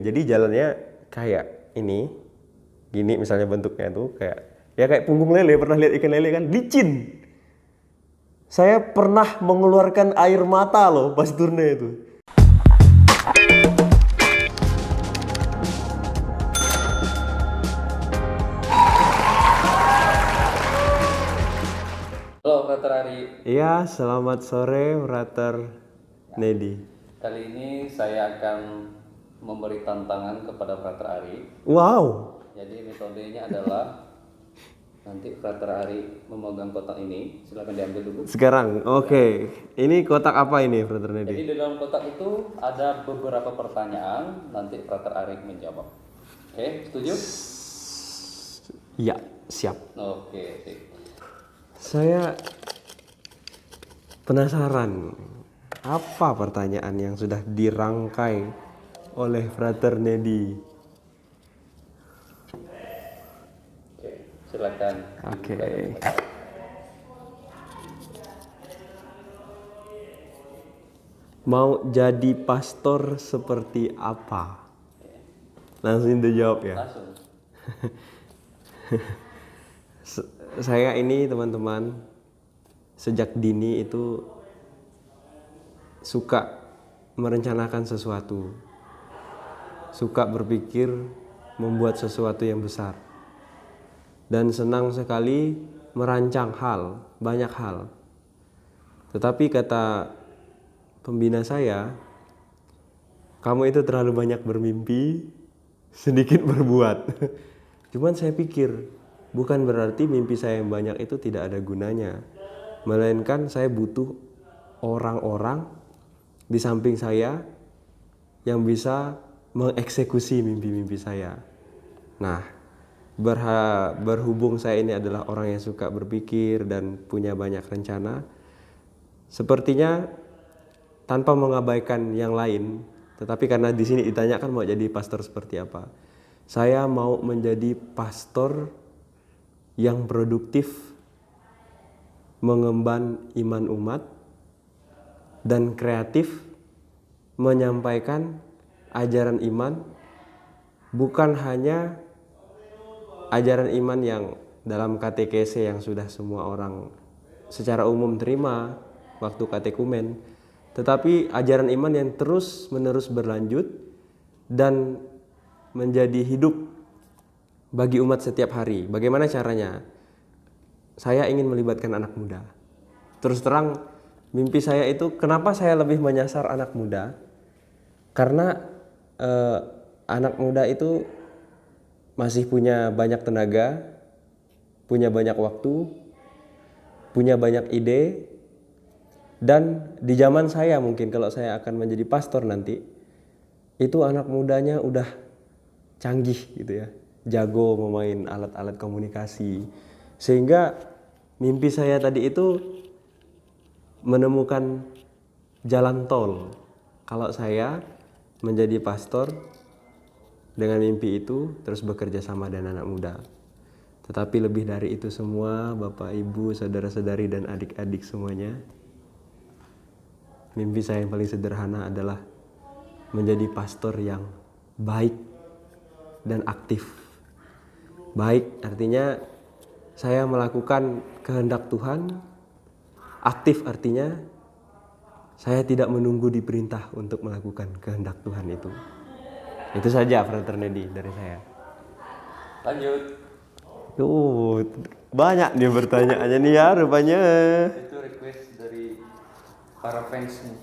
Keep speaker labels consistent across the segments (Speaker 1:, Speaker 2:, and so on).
Speaker 1: Jadi jalannya kayak ini, gini misalnya bentuknya tuh kayak ya kayak punggung lele. Pernah lihat ikan lele kan? Licin. Saya pernah mengeluarkan air mata loh pas turnya itu.
Speaker 2: Halo, Frater Ari.
Speaker 1: Iya, selamat sore, Frater Nedi.
Speaker 2: Kali ini saya akan memberi tantangan kepada Frater Ari.
Speaker 1: Wow,
Speaker 2: Jadi metodenya adalah nanti Frater Ari memegang kotak ini, silakan diambil dulu.
Speaker 1: sekarang oke. Ini kotak apa ini, Frater
Speaker 2: Jadi
Speaker 1: Nedi?
Speaker 2: di dalam kotak itu ada beberapa pertanyaan, nanti Frater Ari menjawab. Oke, setuju?
Speaker 1: Iya, siap.
Speaker 2: Oke, sip.
Speaker 1: Saya penasaran, apa pertanyaan yang sudah dirangkai oleh Frater Nedi?
Speaker 2: Oke, silakan.
Speaker 1: Oke. Mau jadi pastor seperti apa? Langsung dijawab ya.
Speaker 2: Langsung.
Speaker 1: Saya ini teman-teman sejak dini itu suka merencanakan sesuatu, suka berpikir membuat sesuatu yang besar, dan senang sekali merancang banyak hal. Tetapi kata pembina saya, kamu itu terlalu banyak bermimpi, sedikit berbuat. Cuman saya pikir, bukan berarti mimpi saya yang banyak itu tidak ada gunanya, melainkan saya butuh orang-orang di samping saya yang bisa mengeksekusi mimpi-mimpi saya. Nah, berhubung saya ini adalah orang yang suka berpikir dan punya banyak rencana, sepertinya tanpa mengabaikan yang lain, tetapi karena di sini ditanyakan mau jadi pastor seperti apa, saya mau menjadi pastor yang produktif, mengemban iman umat, dan kreatif menyampaikan ajaran iman, bukan hanya ajaran iman yang dalam katekese yang sudah semua orang secara umum terima waktu katekumen, tetapi ajaran iman yang terus menerus berlanjut dan menjadi hidup bagi umat setiap hari. Bagaimana caranya? Saya ingin melibatkan anak muda. Terus terang, mimpi saya itu, kenapa saya lebih menyasar anak muda? Karena anak muda itu masih punya banyak tenaga, punya banyak waktu, punya banyak ide, dan di zaman saya mungkin kalau saya akan menjadi pastor nanti, itu anak mudanya udah canggih gitu ya, jago memain alat-alat komunikasi, sehingga mimpi saya tadi itu menemukan jalan tol. Kalau saya menjadi pastor dengan mimpi itu terus bekerja sama dengan anak muda. Tetapi lebih dari itu semua, Bapak, Ibu, saudara-saudari dan adik-adik semuanya, mimpi saya yang paling sederhana adalah menjadi pastor yang baik dan aktif. Baik artinya saya melakukan kehendak Tuhan, aktif artinya saya tidak menunggu diperintah untuk melakukan kehendak Tuhan itu. Itu saja Frater Nedi dari saya.
Speaker 2: Lanjut.
Speaker 1: Banyak nih pertanyaannya nih ya rupanya.
Speaker 2: Itu request dari para fans nih.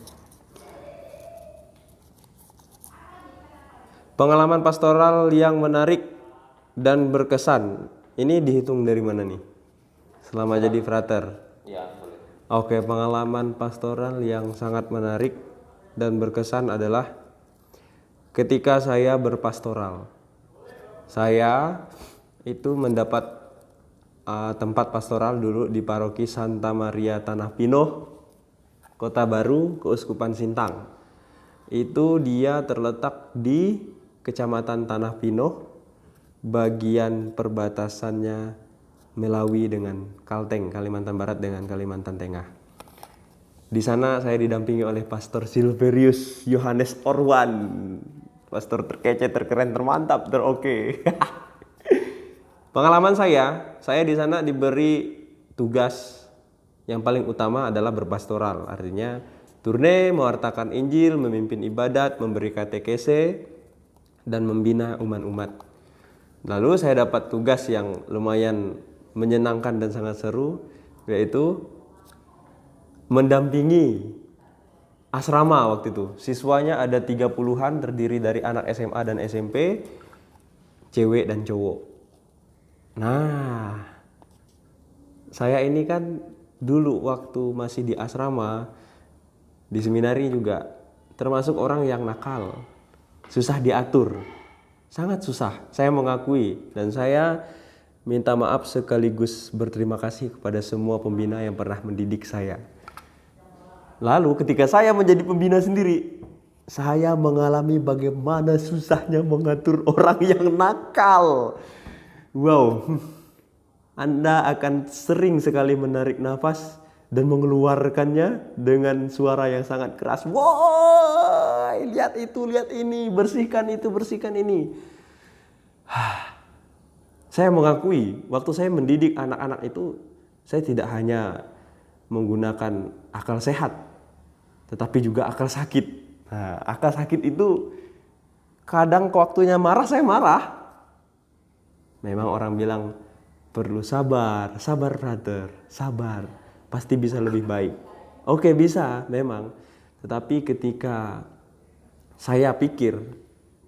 Speaker 1: Pengalaman pastoral yang menarik dan berkesan. Ini dihitung dari mana nih? Selama jadi frater.
Speaker 2: Ya, boleh.
Speaker 1: Oke, pengalaman pastoral yang sangat menarik dan berkesan adalah ketika saya berpastoral. Saya itu mendapat tempat pastoral dulu di paroki Santa Maria Tanah Pinoh, Kota Baru, Keuskupan Sintang. Itu dia terletak di Kecamatan Tanah Pinoh, bagian perbatasannya Melawi dengan Kalteng, Kalimantan Barat dengan Kalimantan Tengah. Di sana saya didampingi oleh Pastor Silverius Yohanes Orwan. Pastor terkece, terkeren, termantap, teroke. Pengalaman saya di sana diberi tugas yang paling utama adalah berpastoral. Artinya turne, mewartakan Injil, memimpin ibadat, memberi katekese, dan membina umat-umat. Lalu saya dapat tugas yang lumayan menyenangkan dan sangat seru, yaitu mendampingi asrama waktu itu. Siswanya ada 30-an, terdiri dari anak SMA dan SMP, cewek dan cowok. Nah, saya ini kan dulu waktu masih di asrama, di seminari juga termasuk orang yang nakal, susah diatur, sangat susah. Saya mengakui dan saya minta maaf sekaligus berterima kasih kepada semua pembina yang pernah mendidik saya. Lalu ketika saya menjadi pembina sendiri, saya mengalami bagaimana susahnya mengatur orang yang nakal. Wow, Anda akan sering sekali menarik nafas dan mengeluarkannya dengan suara yang sangat keras. Woi, lihat itu, lihat ini, bersihkan itu, bersihkan ini. Saya mengakui, waktu saya mendidik anak-anak itu, saya tidak hanya menggunakan akal sehat, tetapi juga akal sakit. Nah, akal sakit itu kadang waktunya marah, saya marah. Memang orang bilang perlu sabar, sabar brother, sabar, pasti bisa lebih baik. Oke, bisa memang. Tetapi ketika saya pikir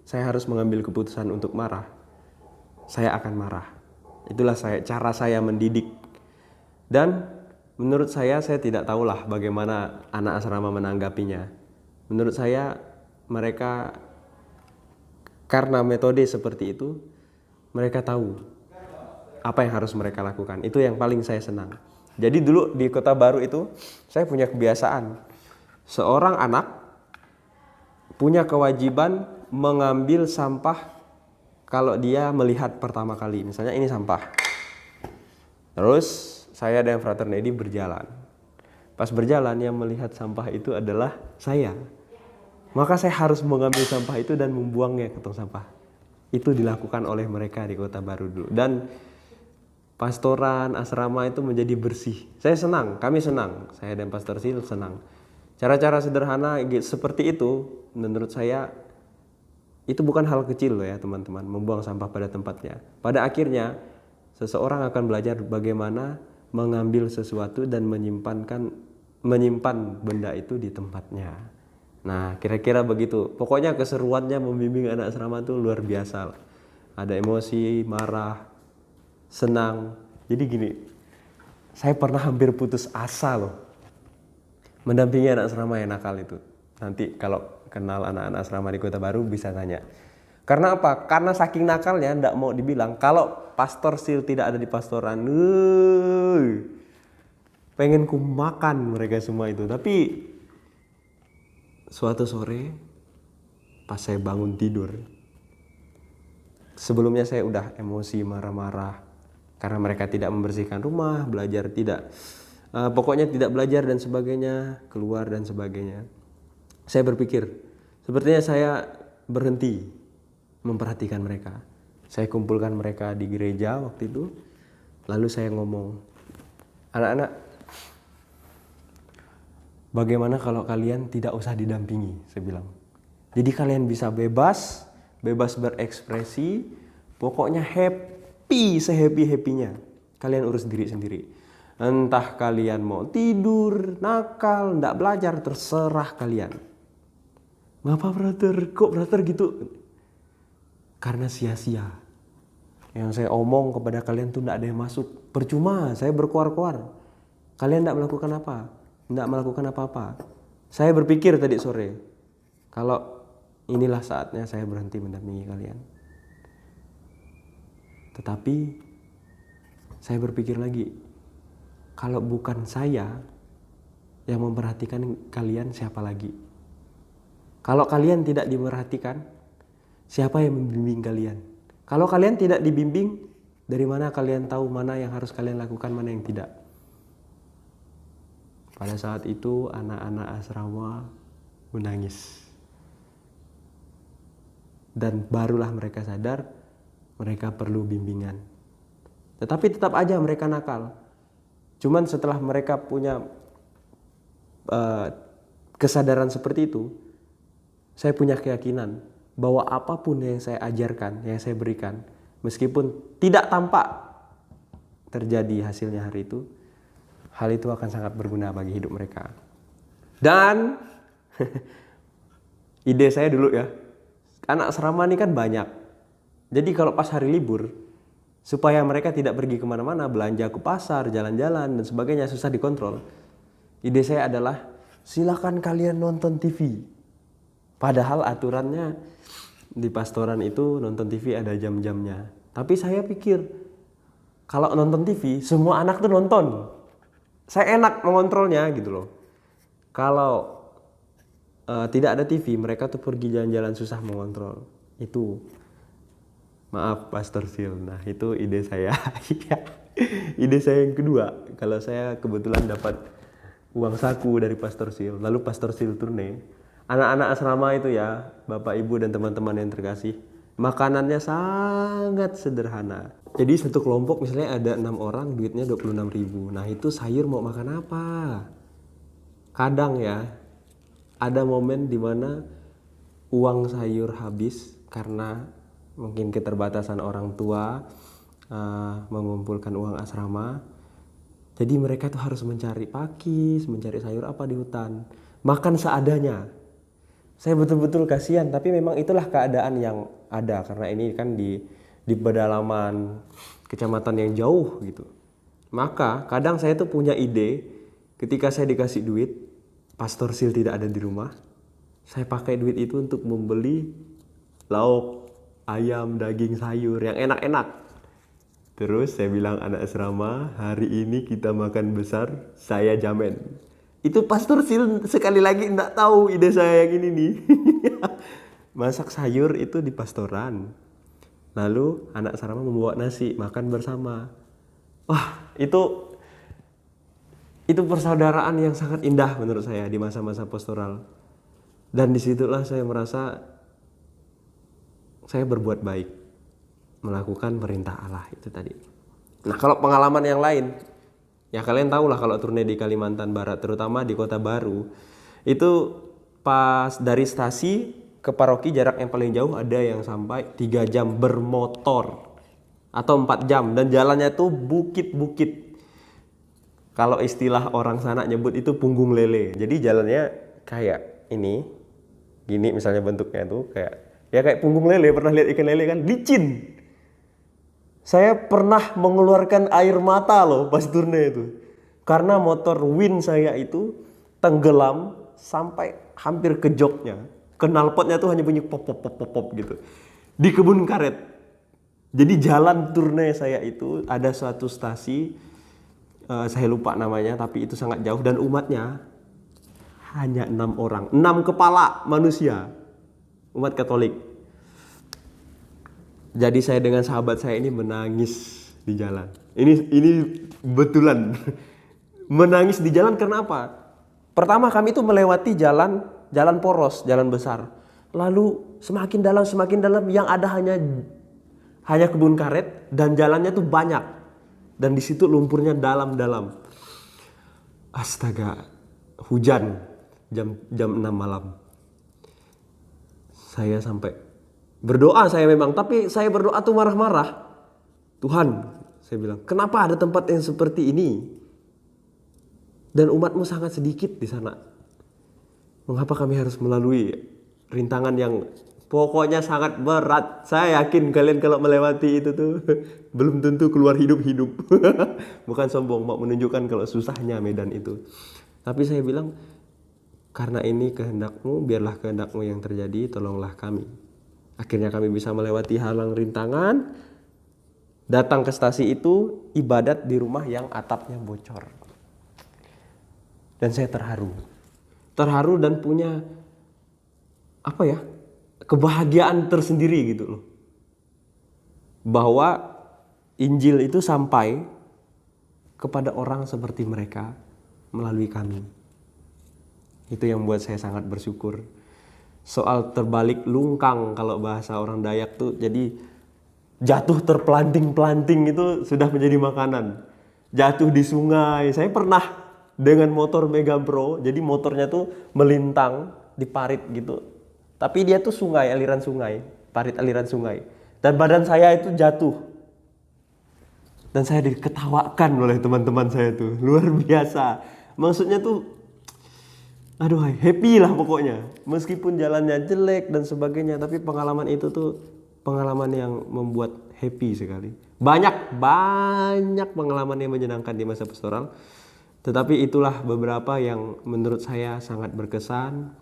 Speaker 1: saya harus mengambil keputusan untuk marah, saya akan marah. Itulah cara saya mendidik. Dan menurut saya tidak tahulah bagaimana anak asrama menanggapinya. Menurut saya mereka karena metode seperti itu, mereka tahu apa yang harus mereka lakukan. Itu yang paling saya senang. Jadi dulu di Kota Baru itu saya punya kebiasaan. Seorang anak punya kewajiban mengambil sampah kalau dia melihat pertama kali. Misalnya ini sampah. Terus saya dan Frater Nedi berjalan. Pas berjalan yang melihat sampah itu adalah saya. Maka saya harus mengambil sampah itu dan membuangnya ke tong sampah. Itu dilakukan oleh mereka di Kota Baru dulu. Dan pastoran asrama itu menjadi bersih. Saya senang, kami senang. Saya dan Pastor Sil senang. Cara-cara sederhana seperti itu menurut saya itu bukan hal kecil loh ya teman-teman, membuang sampah pada tempatnya. Pada akhirnya seseorang akan belajar bagaimana mengambil sesuatu dan menyimpan benda itu di tempatnya. Nah, kira-kira begitu. Pokoknya keseruannya membimbing anak asrama itu luar biasa. Ada emosi, marah, senang. Jadi gini, saya pernah hampir putus asa loh mendampingi anak asrama yang nakal itu. Nanti kalau kenal anak-anak asrama di Kota Baru bisa tanya. Karena apa? Karena saking nakalnya enggak mau dibilang. Kalau Pastor Sil tidak ada di pastoran, pengen ku makan mereka semua itu. Tapi suatu sore pas saya bangun tidur, sebelumnya saya udah emosi, marah-marah karena mereka tidak membersihkan rumah, belajar tidak, pokoknya tidak belajar dan sebagainya, keluar dan sebagainya. Saya berpikir sepertinya saya berhenti memperhatikan mereka. Saya kumpulkan mereka di gereja waktu itu, lalu saya ngomong, anak-anak, bagaimana kalau kalian tidak usah didampingi, saya bilang. Jadi kalian bisa bebas berekspresi, pokoknya happy, sehappy-happynya. Kalian urus diri sendiri. Entah kalian mau tidur, nakal, enggak belajar, terserah kalian. Ngapa brother? Kok brother gitu? Karena sia-sia. Yang saya omong kepada kalian tuh enggak ada yang masuk. Percuma, saya berkuar-kuar. Kalian enggak melakukan apa? Tidak melakukan apa-apa. Saya berpikir tadi sore, kalau inilah saatnya saya berhenti mendampingi kalian. Tetapi saya berpikir lagi, kalau bukan saya yang memperhatikan kalian, siapa lagi? Kalau kalian tidak diperhatikan, siapa yang membimbing kalian? Kalau kalian tidak dibimbing, dari mana kalian tahu mana yang harus kalian lakukan, mana yang tidak? Pada saat itu anak-anak asrama menangis. Dan barulah mereka sadar mereka perlu bimbingan. Tetapi tetap aja mereka nakal. Cuman setelah mereka punya kesadaran seperti itu, saya punya keyakinan bahwa apapun yang saya ajarkan, yang saya berikan, meskipun tidak tampak terjadi hasilnya hari itu, hal itu akan sangat berguna bagi hidup mereka. Dan ide saya dulu ya, anak asrama ini kan banyak. Jadi kalau pas hari libur, supaya mereka tidak pergi kemana-mana, belanja ke pasar, jalan-jalan dan sebagainya, susah dikontrol. Ide saya adalah silakan kalian nonton TV. Padahal aturannya di pastoran itu nonton TV ada jam-jamnya. Tapi saya pikir kalau nonton TV semua anak tuh nonton. Saya enak mengontrolnya gitu loh. Kalau tidak ada TV, mereka tuh pergi jalan-jalan susah mengontrol. Itu maaf Pastor Sil. Nah, itu ide saya. Ide saya yang kedua, kalau saya kebetulan dapat uang saku dari Pastor Sil, lalu Pastor Sil turne, anak-anak asrama itu ya, Bapak Ibu dan teman-teman yang terkasih, makanannya sangat sederhana. Jadi satu kelompok misalnya ada 6 orang, duitnya 26.000. Nah itu sayur mau makan apa? Kadang ya, ada momen dimana uang sayur habis karena mungkin keterbatasan orang tua mengumpulkan uang asrama. Jadi mereka tuh harus mencari pakis, mencari sayur apa di hutan, makan seadanya. Saya betul-betul kasihan, tapi memang itulah keadaan yang ada karena ini kan di pedalaman kecamatan yang jauh gitu. Maka kadang saya tuh punya ide, ketika saya dikasih duit, Pastor Sil tidak ada di rumah, saya pakai duit itu untuk membeli lauk, ayam, daging, sayur yang enak-enak. Terus saya bilang anak asrama, hari ini kita makan besar, saya jamin. Itu Pastor Sil sekali lagi enggak tahu ide saya yang ini nih. Masak sayur itu di pastoran. Lalu anak asrama membawa nasi, makan bersama. Wah, itu persaudaraan yang sangat indah menurut saya di masa-masa pastoral. Dan disitulah saya merasa saya berbuat baik, melakukan perintah Allah itu tadi. Nah kalau pengalaman yang lain, ya kalian tahu lah kalau turne di Kalimantan Barat, terutama di Kota Baru, itu pas dari stasi ke paroki jarak yang paling jauh ada yang sampai 3 jam bermotor atau 4 jam, dan jalannya tuh bukit-bukit. Kalau istilah orang sana nyebut itu punggung lele. Jadi jalannya kayak ini, gini misalnya bentuknya tuh kayak punggung lele. Pernah lihat ikan lele kan? Licin. Saya pernah mengeluarkan air mata loh pas turne itu. Karena motor Win saya itu tenggelam sampai hampir ke joknya. Knalpotnya tuh hanya bunyi pop pop pop pop pop gitu. Di kebun karet. Jadi jalan turne saya itu ada suatu stasi, saya lupa namanya, tapi itu sangat jauh dan umatnya hanya 6 orang, 6 kepala manusia, umat Katolik. Jadi saya dengan sahabat saya ini menangis di jalan. Ini betulan. Menangis di jalan karena apa? Pertama kami itu melewati jalan poros, jalan besar. Lalu semakin dalam yang ada hanya kebun karet dan jalannya tuh banyak. Dan di situ lumpurnya dalam-dalam. Astaga, hujan jam 6 malam. Saya sampai berdoa saya memang, tapi saya berdoa tuh marah-marah. Tuhan, saya bilang, kenapa ada tempat yang seperti ini? Dan umatmu sangat sedikit di sana. Mengapa kami harus melalui rintangan yang pokoknya sangat berat? Saya yakin kalian kalau melewati itu tuh belum tentu keluar hidup-hidup. Bukan sombong, mau menunjukkan kalau susahnya medan itu. Tapi saya bilang, karena ini kehendakmu, biarlah kehendakmu yang terjadi, tolonglah kami. Akhirnya kami bisa melewati halang rintangan, datang ke stasi itu, ibadat di rumah yang atapnya bocor. Dan saya terharu dan punya kebahagiaan tersendiri gitu loh. Bahwa Injil itu sampai kepada orang seperti mereka melalui kami. Itu yang membuat saya sangat bersyukur. soal terbalik lungkang kalau bahasa orang Dayak tuh. Jadi jatuh terpelanting-pelanting itu sudah menjadi makanan. Jatuh di sungai. Saya pernah dengan motor Mega Pro. Jadi motornya tuh melintang di parit gitu. Tapi dia tuh sungai, aliran sungai. Parit aliran sungai. Dan badan saya itu jatuh. Dan saya diketawakan oleh teman-teman saya tuh. Luar biasa. Maksudnya tuh, aduh happy lah pokoknya. Meskipun jalannya jelek dan sebagainya. Tapi pengalaman itu tuh pengalaman yang membuat happy sekali. Banyak pengalaman yang menyenangkan di masa pastoral. Tetapi itulah beberapa yang menurut saya sangat berkesan.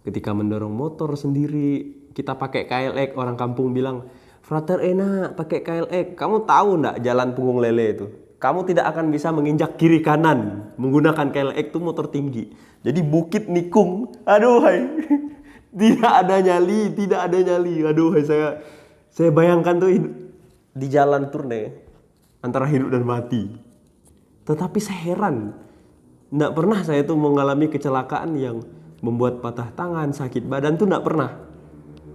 Speaker 1: Ketika mendorong motor sendiri, kita pakai KLX, orang kampung bilang, "Frater enak pakai KLX." Kamu tahu enggak jalan punggung lele itu? Kamu tidak akan bisa menginjak kiri kanan menggunakan KLX itu motor tinggi. Jadi bukit nikung. Aduh hai. Tidak ada nyali. Aduh hai, saya bayangkan tuh di jalan turne antara hidup dan mati. Tetapi saya heran. Enggak pernah saya tuh mengalami kecelakaan yang membuat patah tangan, sakit badan tuh enggak pernah.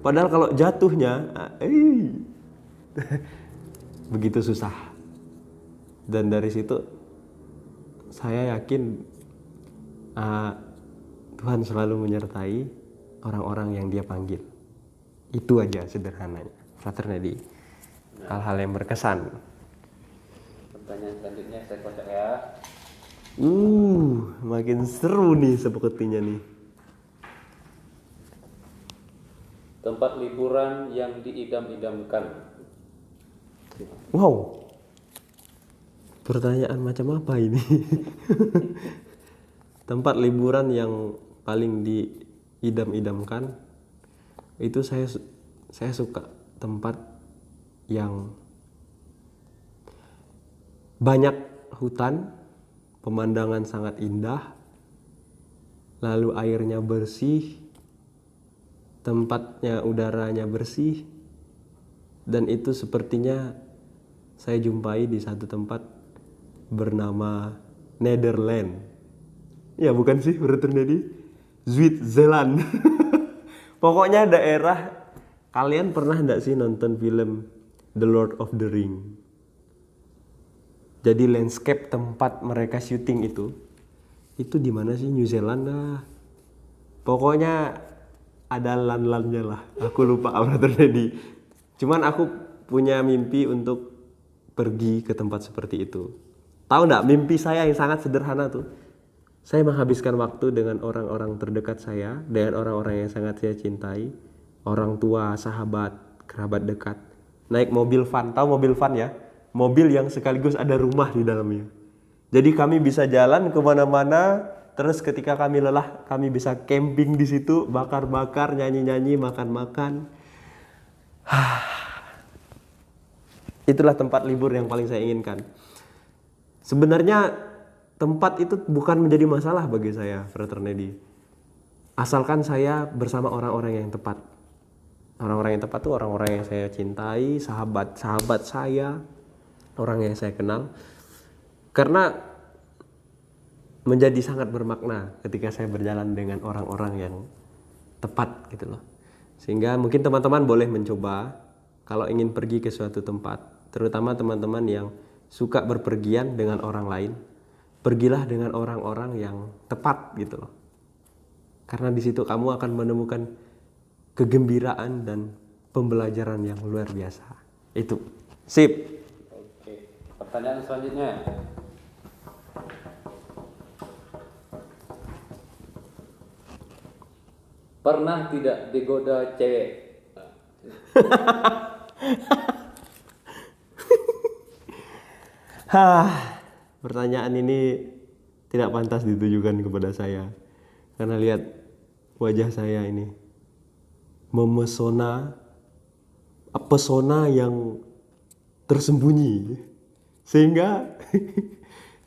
Speaker 1: Padahal kalau jatuhnya begitu susah. Dan dari situ saya yakin Tuhan selalu menyertai orang-orang yang Dia panggil. Itu aja sederhananya. Frater Nedi, hal-hal yang berkesan.
Speaker 2: Pertanyaan selanjutnya saya kocok ya.
Speaker 1: Makin seru nih sepertinya nih.
Speaker 2: Tempat liburan yang diidam-idamkan.
Speaker 1: Wow. Pertanyaan macam apa ini? Tempat liburan yang paling diidam-idamkan itu saya suka tempat yang banyak hutan, pemandangan sangat indah, lalu airnya bersih, tempatnya udaranya bersih, dan itu sepertinya saya jumpai di satu tempat bernama Netherlands. Ya bukan sih, berarti Switzerland. Pokoknya daerah, kalian pernah enggak sih nonton film The Lord of the Ring? Jadi landscape tempat mereka syuting itu di mana sih? New Zealand lah. Pokoknya ada lan-lannya lah. Aku lupa apa terjadi. Cuman aku punya mimpi untuk pergi ke tempat seperti itu. Tahu enggak, mimpi saya yang sangat sederhana tuh. Saya menghabiskan waktu dengan orang-orang terdekat saya, dengan orang-orang yang sangat saya cintai, orang tua, sahabat, kerabat dekat. Naik mobil van, tahu mobil van ya? Mobil yang sekaligus ada rumah di dalamnya. Jadi kami bisa jalan kemana-mana, terus ketika kami lelah, kami bisa camping di situ, bakar-bakar, nyanyi-nyanyi, makan-makan. Itulah tempat libur yang paling saya inginkan. Sebenarnya tempat itu bukan menjadi masalah bagi saya, Frater Nedi. Asalkan saya bersama orang-orang yang tepat. Orang-orang yang tepat itu orang-orang yang saya cintai, sahabat-sahabat saya, orang yang saya kenal. Karena menjadi sangat bermakna ketika saya berjalan dengan orang-orang yang tepat gitu loh. Sehingga mungkin teman-teman boleh mencoba kalau ingin pergi ke suatu tempat, terutama teman-teman yang suka berpergian dengan orang lain, pergilah dengan orang-orang yang tepat gitu loh. Karena di situ kamu akan menemukan kegembiraan dan pembelajaran yang luar biasa. Itu. Sip.
Speaker 2: Oke. Pertanyaan selanjutnya. Pernah tidak digoda cewek?
Speaker 1: Pertanyaan ini tidak pantas ditujukan kepada saya. Karena lihat wajah saya ini memesona, pesona yang tersembunyi. Sehingga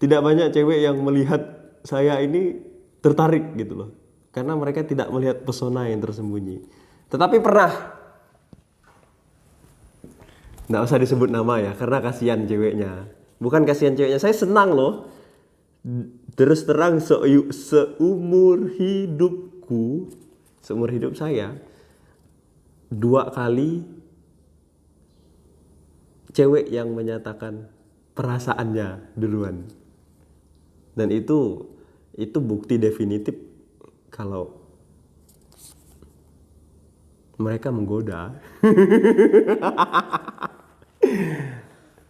Speaker 1: tidak banyak cewek yang melihat saya ini tertarik gitu loh. Karena mereka tidak melihat pesona yang tersembunyi. Tetapi pernah, nggak usah disebut nama ya, karena kasihan ceweknya. Bukan kasihan ceweknya, saya senang loh. Terus terang seumur hidupku, seumur hidup saya 2 kali cewek yang menyatakan perasaannya duluan. Dan itu bukti definitif kalau mereka menggoda.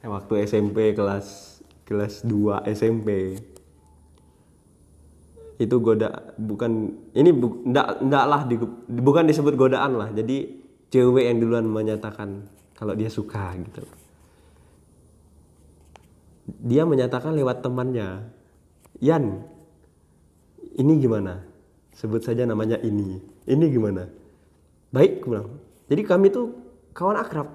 Speaker 1: Waktu SMP kelas 2 SMP itu bukan disebut godaan lah. Jadi cewek yang duluan menyatakan kalau dia suka gitu. Dia menyatakan lewat temannya, Yan, ini gimana? Sebut saja namanya ini gimana? Baik, aku bilang. Jadi kami tuh kawan akrab.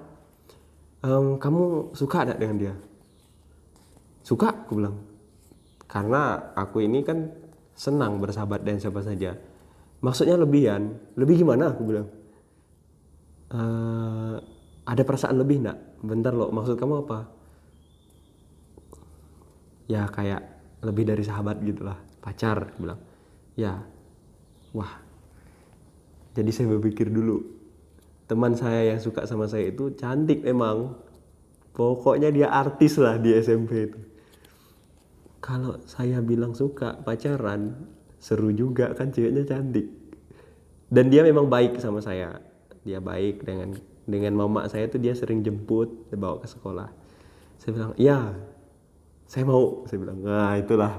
Speaker 1: Kamu suka gak dengan dia? Suka, aku bilang. Karena aku ini kan senang bersahabat dengan siapa saja. Maksudnya lebihan. Lebih gimana, aku bilang. Ada perasaan lebih gak? Bentar loh, maksud kamu apa? Ya kayak lebih dari sahabat gitulah, pacar, aku bilang. Ya, wah. Jadi saya berpikir dulu, teman saya yang suka sama saya itu cantik emang. Pokoknya dia artis lah di SMP itu. Kalau saya bilang suka pacaran, seru juga kan, ceweknya cantik. Dan dia memang baik sama saya. Dia baik dengan mama saya tuh, dia sering jemput, dibawa ke sekolah. Saya bilang, iya, saya mau. Saya bilang, nah itulah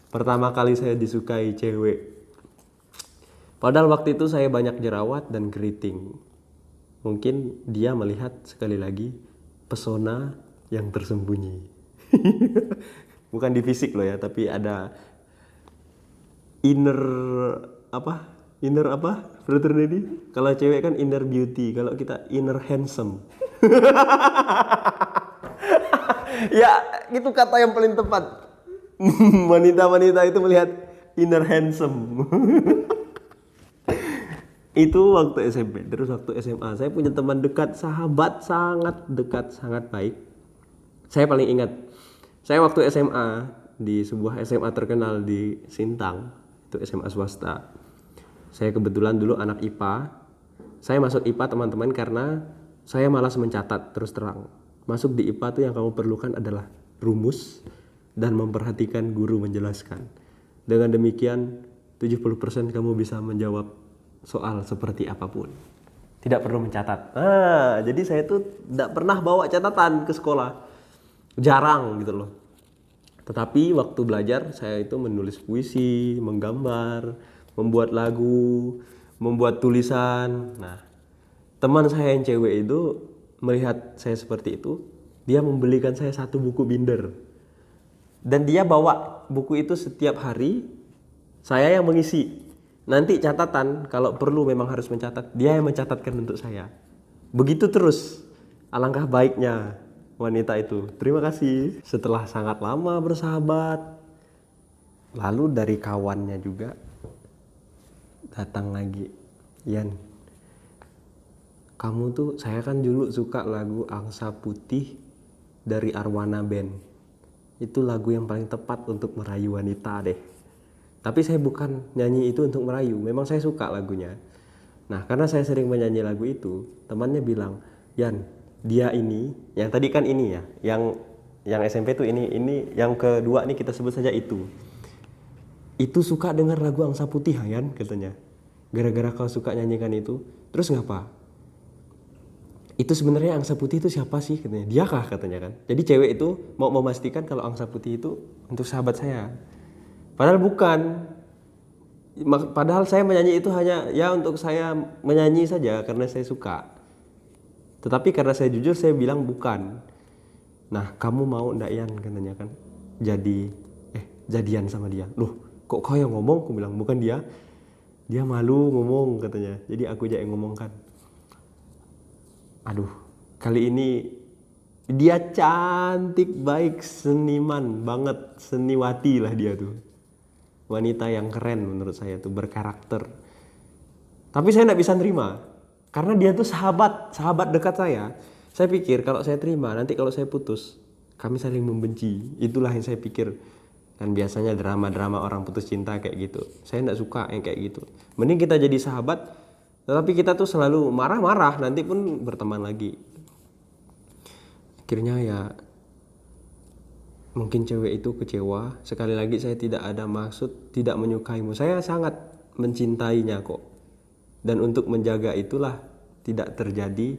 Speaker 1: pertama kali saya disukai cewek. Padahal waktu itu saya banyak jerawat dan keriting. Mungkin dia melihat sekali lagi pesona yang tersembunyi. Bukan di fisik loh ya, tapi ada inner apa? Brother Dedi? Kalau cewek kan inner beauty, kalau kita inner handsome. Ya, itu kata yang paling tepat. Wanita-wanita itu melihat inner handsome. Itu waktu SMP. Terus waktu SMA saya punya teman dekat, sahabat sangat dekat, sangat baik. Saya paling ingat, saya waktu SMA di sebuah SMA terkenal di Sintang, itu SMA swasta. Saya kebetulan dulu anak IPA. Saya masuk IPA teman-teman karena saya malas mencatat, terus terang. Masuk di IPA tuh yang kamu perlukan adalah rumus dan memperhatikan guru menjelaskan. Dengan demikian 70% kamu bisa menjawab soal seperti apapun, tidak perlu mencatat. Jadi saya tuh tidak pernah bawa catatan ke sekolah, jarang gitu loh. Tetapi waktu belajar saya itu menulis puisi, menggambar, membuat lagu, membuat tulisan. Nah, teman saya yang cewek itu melihat saya seperti itu, dia membelikan saya 1 buku binder. Dan dia bawa buku itu setiap hari, saya yang mengisi. Nanti catatan, kalau perlu memang harus mencatat, dia yang mencatatkan untuk saya. Begitu terus, alangkah baiknya wanita itu. Terima kasih. Setelah sangat lama bersahabat, lalu dari kawannya juga datang lagi, Yan, kamu tuh, saya kan dulu suka lagu Angsa Putih dari Arwana Band. Itu lagu yang paling tepat untuk merayu wanita deh. Tapi saya bukan nyanyi itu untuk merayu, memang saya suka lagunya. Nah, karena saya sering menyanyi lagu itu, temannya bilang, Yan, dia ini, yang tadi kan ini ya, yang SMP tuh ini yang kedua nih kita sebut saja itu suka dengar lagu Angsa Putih, Yan, katanya. Gara-gara kau suka nyanyikan itu, terus ngapa? Itu sebenarnya Angsa Putih itu siapa sih, katanya. Dia kah, katanya kan. Jadi cewek itu mau memastikan kalau Angsa Putih itu untuk sahabat saya. Padahal bukan. Padahal saya menyanyi itu hanya ya untuk saya menyanyi saja karena saya suka. Tetapi karena saya jujur, saya bilang bukan. Nah, kamu mau ndak, Yan, katanya kan, jadian sama dia. Loh, kok kau yang ngomong? Aku bilang, bukan dia. Dia malu ngomong, katanya. Jadi aku aja yang ngomongkan. Aduh, kali ini dia cantik, baik, seniman banget, seniwati lah dia tuh. Wanita yang keren menurut saya tuh, berkarakter. Tapi saya nggak bisa nerima karena dia tuh sahabat dekat saya. Saya pikir kalau saya terima, nanti kalau saya putus, kami saling membenci. Itulah yang saya pikir. Kan biasanya drama-drama orang putus cinta kayak gitu. Saya nggak suka yang kayak gitu. Mending kita jadi sahabat, tetapi kita tuh selalu marah-marah, nanti pun berteman lagi. Akhirnya ya mungkin cewek itu kecewa. Sekali lagi saya tidak ada maksud tidak menyukaimu. Saya sangat mencintainya kok. Dan untuk menjaga itulah tidak terjadi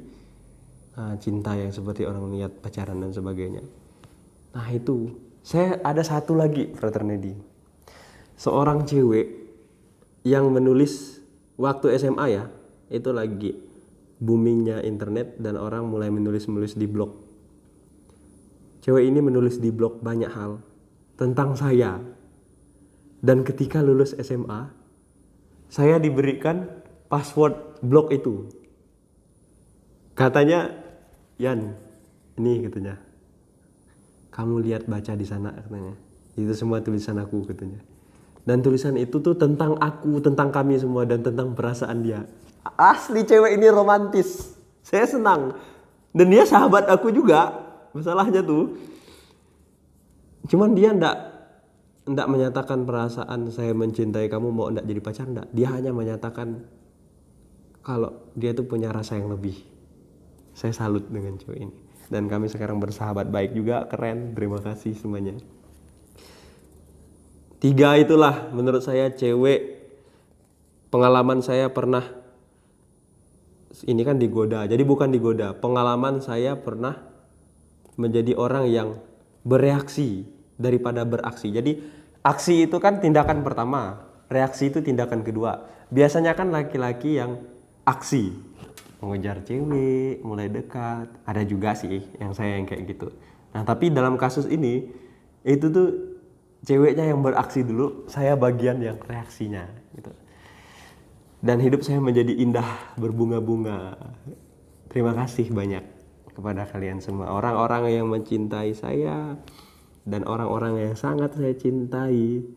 Speaker 1: cinta yang seperti orang lihat pacaran dan sebagainya. Nah itu, saya ada satu lagi, Frater Nedi. Seorang cewek yang menulis waktu SMA ya, itu lagi boomingnya internet dan orang mulai menulis-menulis di blog. Cewek ini menulis di blog banyak hal tentang saya. Dan ketika lulus SMA, saya diberikan password blog itu. Katanya, Yan, ini katanya, kamu lihat baca di sana katanya. Itu semua tulisan aku katanya. Dan tulisan itu tuh tentang aku, tentang kami semua dan tentang perasaan dia. Asli cewek ini romantis. Saya senang. Dan dia sahabat aku juga. Masalahnya tuh, cuman dia ndak menyatakan perasaan saya mencintai kamu, mau ndak jadi pacar, ndak. Dia hanya menyatakan kalau dia tuh punya rasa yang lebih. Saya salut dengan cewek ini. Dan kami sekarang bersahabat baik juga, keren. Terima kasih semuanya. 3 itulah menurut saya cewek. Pengalaman saya pernah, ini kan digoda, jadi bukan digoda. Pengalaman saya pernah menjadi orang yang bereaksi daripada beraksi. Jadi aksi itu kan tindakan pertama, reaksi itu tindakan kedua. Biasanya kan laki-laki yang aksi, mengejar cewek, mulai dekat. Ada juga sih yang saya yang kayak gitu. Nah tapi dalam kasus ini, itu tuh ceweknya yang beraksi dulu, saya bagian yang reaksinya gitu. Dan hidup saya menjadi indah, berbunga-bunga. Terima kasih banyak kepada kalian semua, orang-orang yang mencintai saya dan orang-orang yang sangat saya cintai.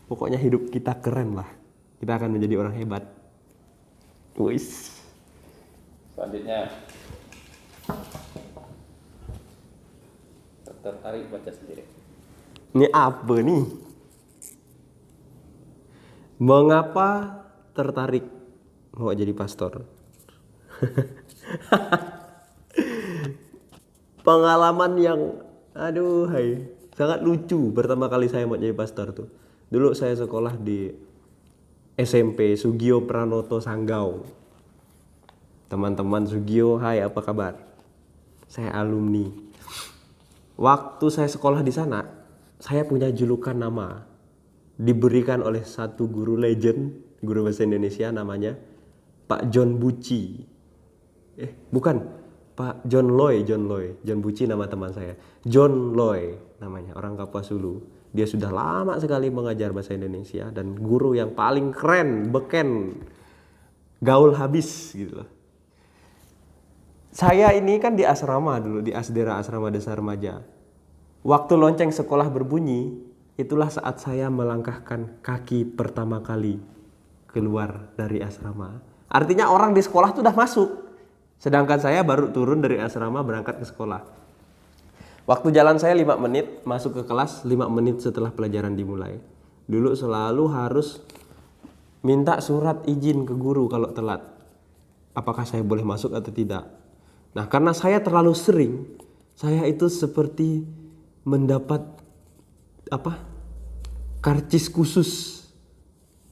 Speaker 1: Pokoknya hidup kita keren lah. Kita akan menjadi orang hebat. Wis.
Speaker 2: Selanjutnya, Dr. Ari baca sendiri.
Speaker 1: Ini apa nih? Mengapa tertarik mau jadi pastor? Pengalaman yang sangat lucu pertama kali saya mau jadi pastor tuh. Dulu saya sekolah di SMP Sugio Pranoto Sanggau. Teman-teman Sugio, hai apa kabar? Saya alumni. Waktu saya sekolah di sana, saya punya julukan nama. Diberikan oleh satu guru legend, guru bahasa Indonesia namanya Pak John Buci. Bukan, Pak John Loy. John Buci nama teman saya. John Loy namanya, orang Kapuasulu. Dia sudah lama sekali mengajar bahasa Indonesia dan guru yang paling keren, beken, gaul habis gitu loh. Saya ini kan di asrama dulu, di Asdera Asrama Desa Remaja. Waktu lonceng sekolah berbunyi, itulah saat saya melangkahkan kaki pertama kali keluar dari asrama. Artinya orang di sekolah tuh udah masuk. Sedangkan saya baru turun dari asrama berangkat ke sekolah. Waktu jalan saya 5 menit, masuk ke kelas 5 menit setelah pelajaran dimulai. Dulu selalu harus minta surat izin ke guru kalau telat. Apakah saya boleh masuk atau tidak? Nah, karena saya terlalu sering, saya itu seperti mendapat karcis khusus.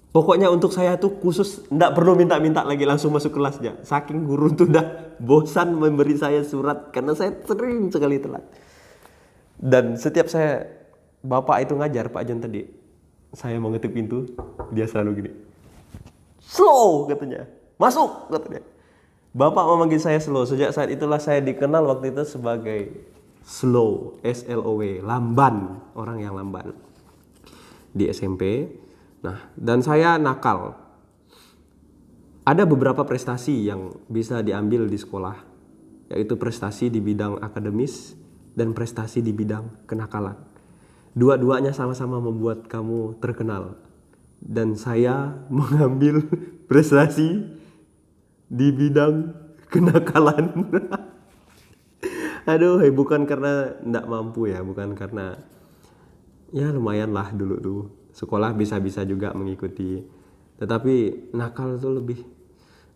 Speaker 1: Pokoknya untuk saya tuh khusus, enggak perlu minta-minta lagi, langsung masuk kelas aja. Saking guru tuh udah bosan memberi saya surat karena saya sering sekali telat. Dan setiap bapak itu ngajar, Pak John tadi, saya mau ngetuk pintu, dia selalu gini. Slow katanya. Masuk katanya. Bapak memanggil saya slow. Sejak saat itulah saya dikenal waktu itu sebagai slow, SLOW, lamban, orang yang lamban di SMP. Nah, dan saya nakal. Ada beberapa prestasi yang bisa diambil di sekolah, yaitu prestasi di bidang akademis dan prestasi di bidang kenakalan. Dua-duanya sama-sama membuat kamu terkenal. Dan saya mengambil prestasi di bidang kenakalan. Aduh, bukan karena enggak mampu ya, bukan karena Ya lumayan lah dulu tuh. Sekolah bisa-bisa juga mengikuti. Tetapi nakal tuh lebih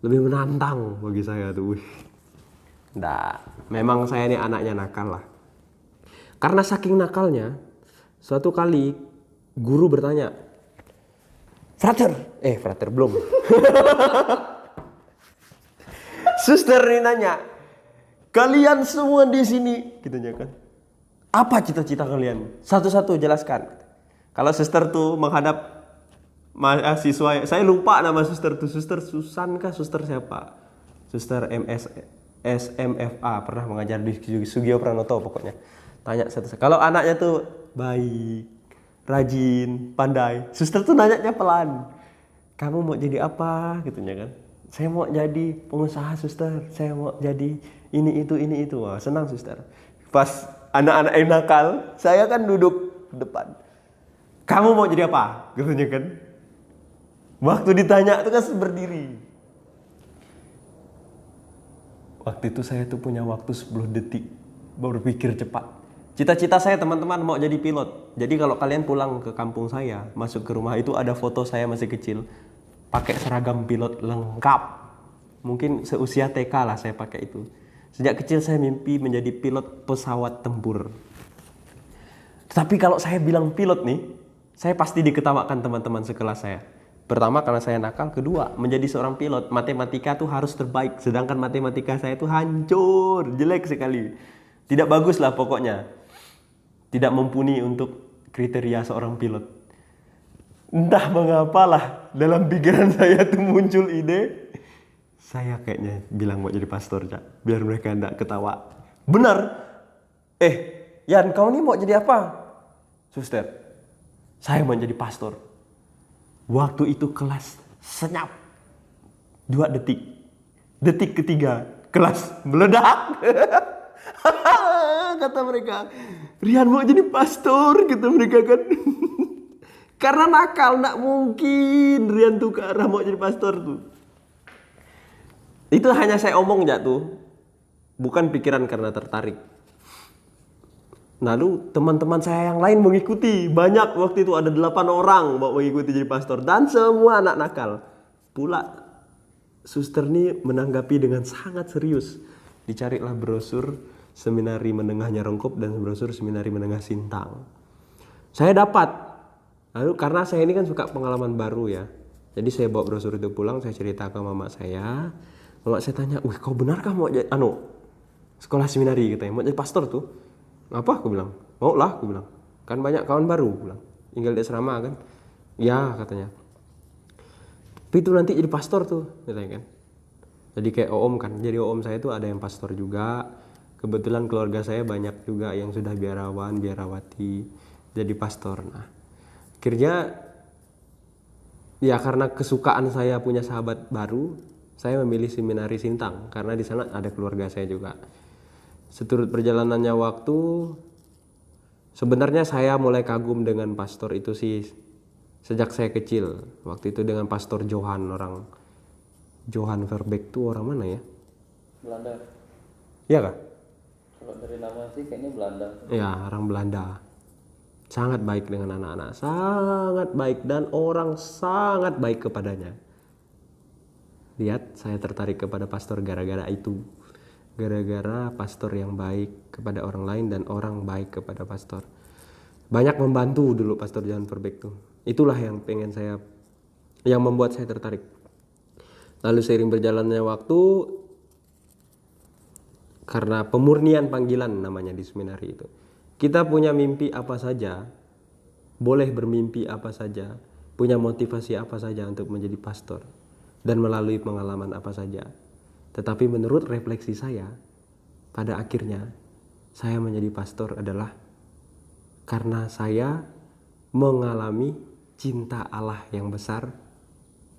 Speaker 1: menantang bagi saya tuh. Wih. Nggak, memang saya ini anaknya nakal lah. Karena saking nakalnya, suatu kali guru bertanya, Frater belum. Suster ini nanya, kalian semua di sini, kitanya kan, apa cita-cita kalian? Satu-satu jelaskan. Kalau suster tuh menghadap mahasiswa, saya lupa nama suster tuh, suster Susan kah, suster siapa? Suster SMFA, pernah mengajar di Sugio Pranoto pokoknya. Tanya satu-satu. Kalau anaknya tuh baik, rajin, pandai, suster tuh nanyanya pelan. Kamu mau jadi apa? Gitunya kan. Saya mau jadi pengusaha suster. Saya mau jadi ini itu. Wah, senang suster. Pas anak-anak yang nakal, saya kan duduk depan. Kamu mau jadi apa? Gitunya kan. Waktu ditanya itu kan berdiri. Waktu itu saya tuh punya waktu 10 detik berpikir cepat. Cita-cita saya teman-teman mau jadi pilot. Jadi kalau kalian pulang ke kampung saya, masuk ke rumah itu ada foto saya masih kecil, pakai seragam pilot lengkap. Mungkin seusia TK lah saya pakai itu. Sejak kecil saya mimpi menjadi pilot pesawat tempur. Tetapi kalau saya bilang pilot nih, saya pasti diketawakan teman-teman sekelas saya. Pertama karena saya nakal, kedua menjadi seorang pilot matematika tuh harus terbaik, sedangkan matematika saya tuh hancur, jelek sekali. Tidak bagus lah pokoknya. Tidak mumpuni untuk kriteria seorang pilot. Entah mengapalah dalam pikiran saya tuh muncul ide, saya kayaknya bilang mau jadi pastor, Cak, biar mereka enggak ketawa. Benar. Yan, kau ini mau jadi apa? Suster, saya mau jadi pastor. Waktu itu kelas senyap 2 detik. Detik ketiga kelas meledak. Kata mereka, Rian mau jadi pastor, kata mereka kan. Karena nakal, nak mungkin Rian tuh ke arah mau jadi pastor tuh. Itu hanya saya omong ya tuh, bukan pikiran karena tertarik. Lalu teman-teman saya yang lain mengikuti. Banyak, waktu itu ada 8 orang mau mengikuti jadi pastor. Dan semua anak nakal. Pula suster ini menanggapi dengan sangat serius. Dicarilah brosur seminari menengah Nyarongkop dan brosur seminari menengah Sintang. Saya dapat. Lalu karena saya ini kan suka pengalaman baru ya. Jadi saya bawa brosur itu pulang, saya cerita ke mama saya. Mama saya tanya, "Wih, kau benarkah mau jadi sekolah seminari?" katanya. "Mau jadi pastor tuh?" "Apa?" aku bilang. "Mau lah," aku bilang. "Kan banyak kawan baru," aku bilang. "Tinggal di asrama kan." "Ya," katanya. "Tapi itu nanti jadi pastor tuh," katanya kan. Jadi kayak om kan. Jadi om saya tuh ada yang pastor juga. Kebetulan keluarga saya banyak juga yang sudah biarawan, biarawati jadi pastor. Nah, akhirnya ya karena kesukaan saya punya sahabat baru, saya memilih seminari Sintang karena di sana ada keluarga saya juga. Seturut perjalanannya waktu, sebenarnya saya mulai kagum dengan pastor itu sih sejak saya kecil. Waktu itu dengan pastor Johan Verbeek tuh orang mana ya?
Speaker 2: Belanda.
Speaker 1: Iya kah?
Speaker 2: Kalau dari nama sih kayaknya Belanda.
Speaker 1: Ya, orang Belanda. Sangat baik dengan anak-anak, sangat baik, dan orang sangat baik kepadanya. Lihat, saya tertarik kepada pastor gara-gara itu. Gara-gara pastor yang baik kepada orang lain dan orang baik kepada pastor. Banyak membantu dulu pastor Johan Verbeek tuh. Itulah yang membuat saya tertarik. Lalu seiring berjalannya waktu, karena pemurnian panggilan namanya di seminari itu. Kita punya mimpi apa saja, boleh bermimpi apa saja, punya motivasi apa saja untuk menjadi pastor, dan melalui pengalaman apa saja. Tetapi menurut refleksi saya, pada akhirnya saya menjadi pastor adalah karena saya mengalami cinta Allah yang besar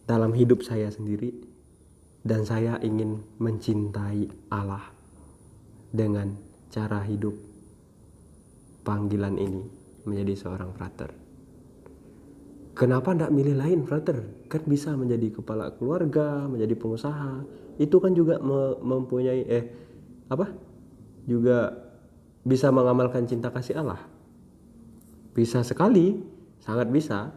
Speaker 1: dalam hidup saya sendiri, dan saya ingin mencintai Allah dengan cara hidup panggilan ini menjadi seorang frater. Kenapa tidak milih lain, frater? Kan bisa menjadi kepala keluarga, menjadi pengusaha. Itu kan juga mempunyai juga bisa mengamalkan cinta kasih Allah. Bisa sekali, sangat bisa.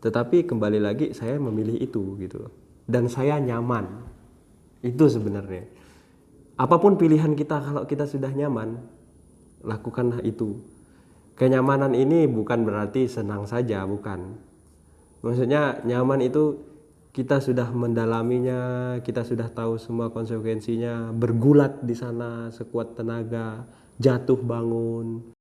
Speaker 1: Tetapi kembali lagi saya memilih itu gitu. Dan saya nyaman. Itu sebenarnya. Apapun pilihan kita, kalau kita sudah nyaman, lakukanlah itu. Kenyamanan ini bukan berarti senang saja, bukan. Maksudnya nyaman itu kita sudah mendalaminya, kita sudah tahu semua konsekuensinya, bergulat di sana sekuat tenaga, jatuh bangun.